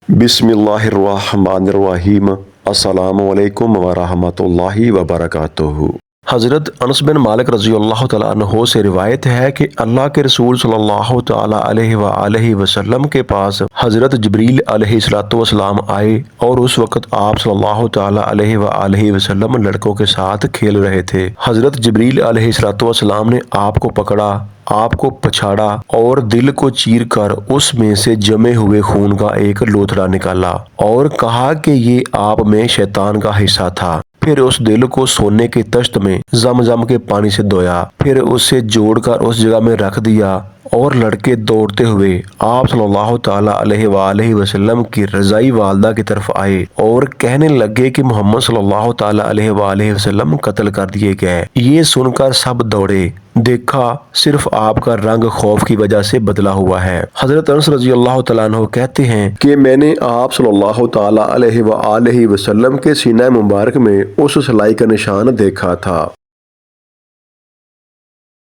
بسم اللہ الرحمن الرحیم۔ السلام علیکم ورحمۃ اللہ وبرکاتہ۔ حضرت انس بن مالک رضی اللہ تعالیٰ عنہ سے روایت ہے کہ اللہ کے رسول صلی اللہ تعالیٰ علیہ وآلہ وسلم کے پاس حضرت جبریل علیہ السلام آئے اور اس وقت آپ صلی اللہ تعالیٰ علیہ وآلہ وسلم لڑکوں کے ساتھ کھیل رہے تھے۔ حضرت جبریل علیہ السلام نے آپ کو پکڑا، آپ کو پچھاڑا اور دل کو چیر کر اس میں سے جمے ہوئے خون کا ایک لوتھڑا نکالا اور کہا کہ یہ آپ میں شیطان کا حصہ تھا۔ پھر اس دل کو سونے کے طشت میں زمزم کے پانی سے دھویا، پھر اسے جوڑ کر اس جگہ میں رکھ دیا اور لڑکے دوڑتے ہوئے آپ صلی اللہ تعالیٰ علیہ وآلہ وسلم کی رضائی والدہ کی طرف آئے اور کہنے لگے کہ محمد صلی اللہ تعالیٰ علیہ وآلہ وسلم قتل کر دیے گئے۔ یہ سن کر سب دوڑے، دیکھا صرف آپ کا رنگ خوف کی وجہ سے بدلا ہوا ہے۔ حضرت انس رضی اللہ تعالیٰ عنہ کہتے ہیں کہ میں نے آپ صلی اللہ تعالیٰ علیہ وآلہ وسلم کے سینہ مبارک میں اس سلائی کا نشان دیکھا تھا۔